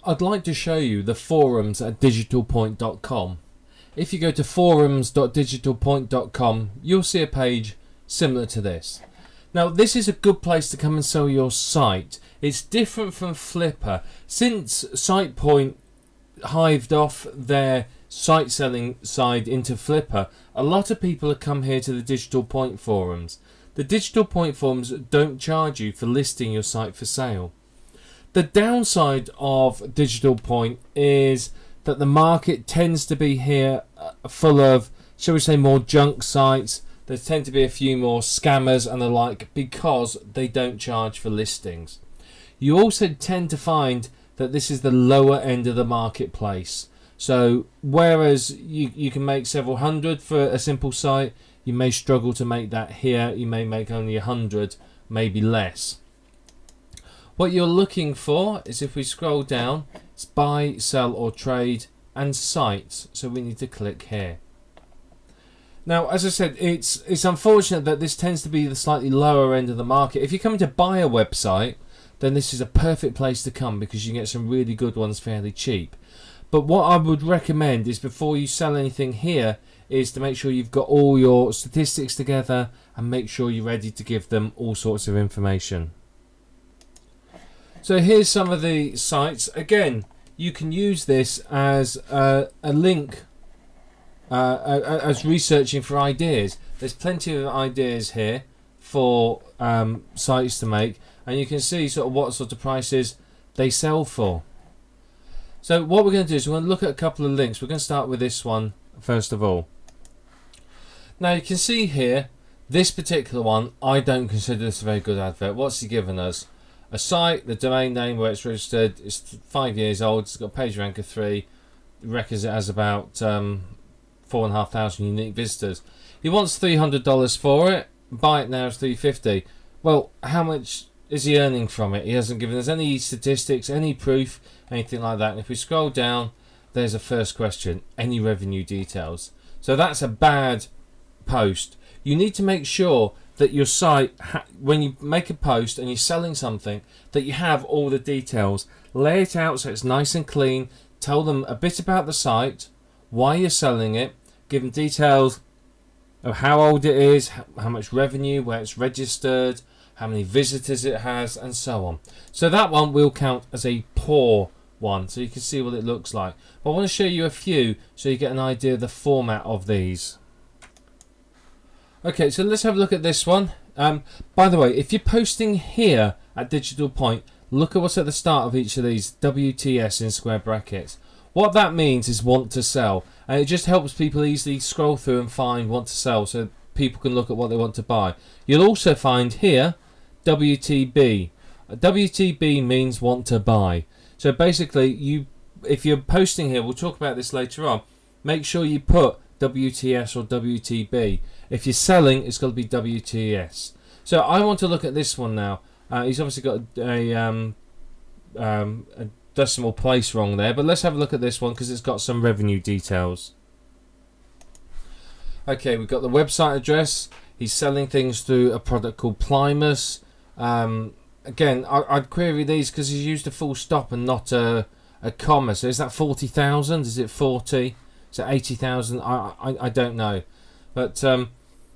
I'd like to show you the forums at digitalpoint.com. If you go to forums.digitalpoint.com, you'll see a page similar to this. Now, this is a good place to come and sell your site. It's different from Flippa. Since SitePoint hived off their site selling side into Flippa, a lot of people have come here to the Digital Point forums. The Digital Point forums don't charge you for listing your site for sale. The downside of Digital Point is that the market tends to be here full of, shall we say, more junk sites. There tend to be a few more scammers and the like because they don't charge for listings. You also tend to find that this is the lower end of the marketplace. So whereas you can make several hundred for a simple site, you may struggle to make that here. You may make only 100, maybe less. What you're looking for is, if we scroll down, it's buy, sell or trade and sites. So we need to click here. Now, as I said, it's unfortunate that this tends to be the slightly lower end of the market. If you're coming to buy a website, then this is a perfect place to come because you can get some really good ones fairly cheap. But what I would recommend is, before you sell anything here, is to make sure you've got all your statistics together and make sure you're ready to give them all sorts of information. So here's some of the sites. Again, you can use this as a link, as researching for ideas. There's plenty of ideas here for sites to make, and you can see sort of what sort of prices they sell for. So what we're going to do is we're going to look at a couple of links. We're going to start with this one first of all. Now you can see here, this particular one, I don't consider this a very good advert. What's he given us? A site, the domain name where it's registered, is 5 years old, it's got PageRank of 3, reckons it has about 4,500 unique visitors. He wants $300 for it, buy it now is $350. Well, how much is he earning from it? He hasn't given us any statistics, any proof, anything like that. And if we scroll down, there's a first question, any revenue details? So that's a bad post. You need to make sure that your site, when you make a post and you're selling something, that you have all the details. Lay it out so it's nice and clean. Tell them a bit about the site, why you're selling it, give them details of how old it is, how much revenue, where it's registered, how many visitors it has, and so on. So that one will count as a poor one, so you can see what it looks like. But I want to show you a few so you get an idea of the format of these. Okay, so let's have a look at this one. By the way, if you're posting here at Digital Point, look at what's at the start of each of these, WTS in square brackets. What that means is want to sell, and it just helps people easily scroll through and find want to sell, so people can look at what they want to buy. You'll also find here WTB. WTB means want to buy. So basically, if you're posting here, we'll talk about this later on, make sure you put WTS or WTB. If you're selling, it's got to be WTS. So I want to look at this one now. He's obviously got a decimal place wrong there, but let's have a look at this one because it's got some revenue details. Okay, we've got the website address. He's selling things through a product called Plimus. Again, I'd query these because he's used a full stop and not a comma. So is that 40,000? Is it 40? Is it 80,000? I don't know. But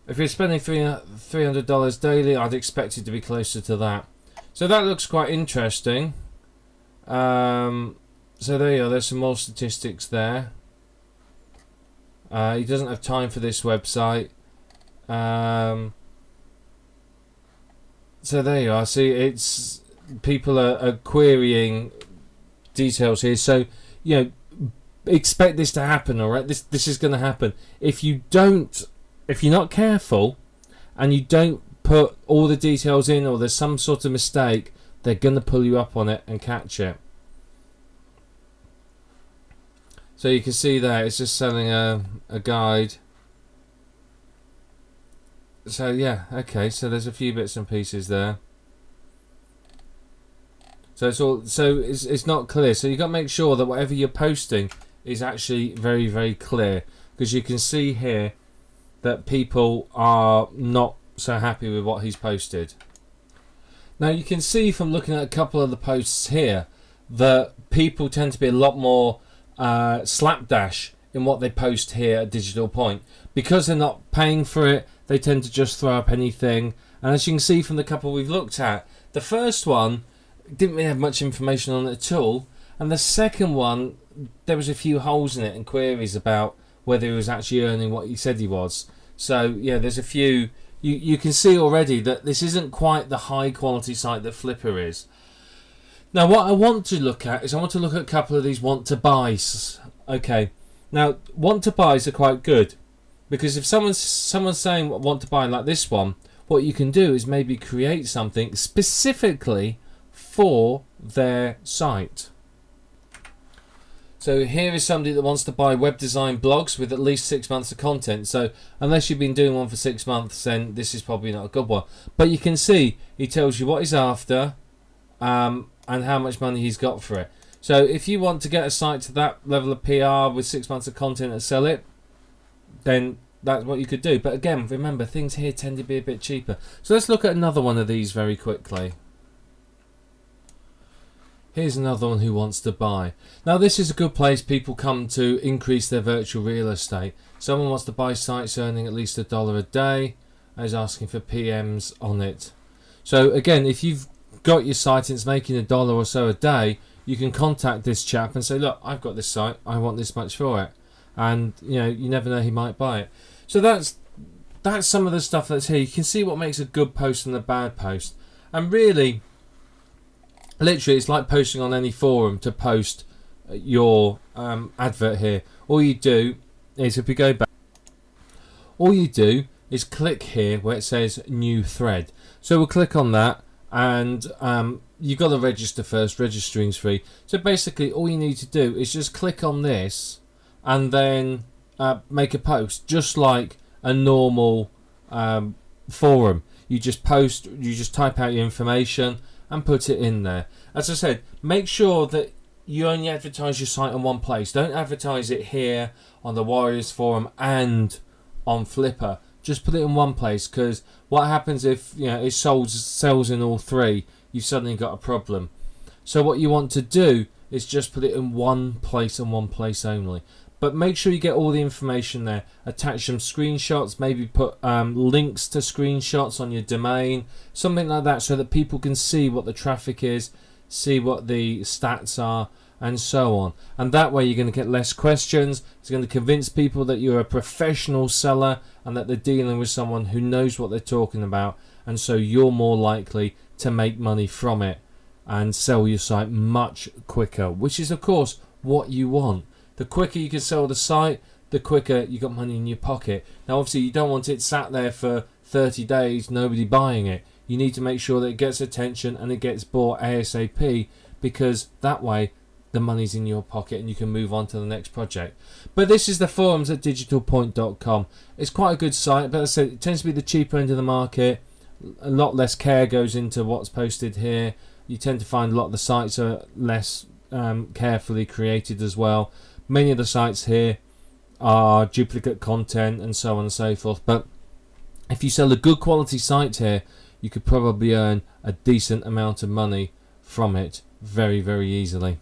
if you're spending $300 daily, I'd expect it to be closer to that. So that looks quite interesting. So there you are. There's some more statistics there. He doesn't have time for this website. So there you are. See, it's people are querying details here. So you know, expect this to happen. All right, this is going to happen. If you're not careful, and you don't put all the details in, or there's some sort of mistake, they're going to pull you up on it and catch it. So you can see there, it's just selling a guide. So yeah, okay, so there's a few bits and pieces there. So it's not clear. So you've got to make sure that whatever you're posting is actually very, very clear, because you can see here that people are not so happy with what he's posted. Now you can see from looking at a couple of the posts here that people tend to be a lot more slapdash in what they post here at Digital Point. Because they're not paying for it, they tend to just throw up anything. And as you can see from the couple we've looked at, the first one didn't really have much information on it at all, and the second one, there was a few holes in it and queries about whether he was actually earning what he said he was. So yeah, there's a few. You can see already that this isn't quite the high quality site that Flipper is. Now what I want to look at is I want to look at a couple of these want to buys. Okay, now want to buys are quite good, because if someone's saying want to buy like this one, what you can do is maybe create something specifically for their site. So here is somebody that wants to buy web design blogs with at least 6 months of content. So unless you've been doing one for 6 months, then this is probably not a good one. But you can see he tells you what he's after and how much money he's got for it. So if you want to get a site to that level of PR with 6 months of content and sell it, then that's what you could do. But again, remember, things here tend to be a bit cheaper. So let's look at another one of these very quickly. Here's another one who wants to buy. Now this is a good place people come to increase their virtual real estate. Someone wants to buy sites earning at least $1 a day and is asking for PMs on it. So again, if you've got your site and it's making $1 or so a day, you can contact this chap and say, look, I've got this site, I want this much for it. And you know, you never know, he might buy it. So that's some of the stuff that's here. You can see what makes a good post and a bad post. And really, literally, it's like posting on any forum to post your advert here. All you do is, if we go back, all you do is click here where it says new thread. So we'll click on that, and you've got to register first. Registering's free. So basically, all you need to do is just click on this and then make a post, just like a normal forum. You just post, you just type out your information and put it in there. As I said, make sure that you only advertise your site in one place. Don't advertise it here on the Warriors Forum and on Flipper. Just put it in one place, because what happens if it sells in all three? You've suddenly got a problem. So what you want to do is just put it in one place and one place only. But make sure you get all the information there. Attach some screenshots, maybe put links to screenshots on your domain, something like that, so that people can see what the traffic is, see what the stats are, and so on. And that way you're going to get less questions. It's going to convince people that you're a professional seller and that they're dealing with someone who knows what they're talking about, and so you're more likely to make money from it and sell your site much quicker, which is of course what you want. The quicker you can sell the site, the quicker you got money in your pocket. Now obviously you don't want it sat there for 30 days, nobody buying it. You need to make sure that it gets attention and it gets bought ASAP, because that way the money's in your pocket and you can move on to the next project. But this is the forums at digitalpoint.com. It's quite a good site, but as I said, it tends to be the cheaper end of the market. A lot less care goes into what's posted here. You tend to find a lot of the sites are less carefully created as well. Many of the sites here are duplicate content and so on and so forth. But if you sell a good quality site here, you could probably earn a decent amount of money from it very, very easily.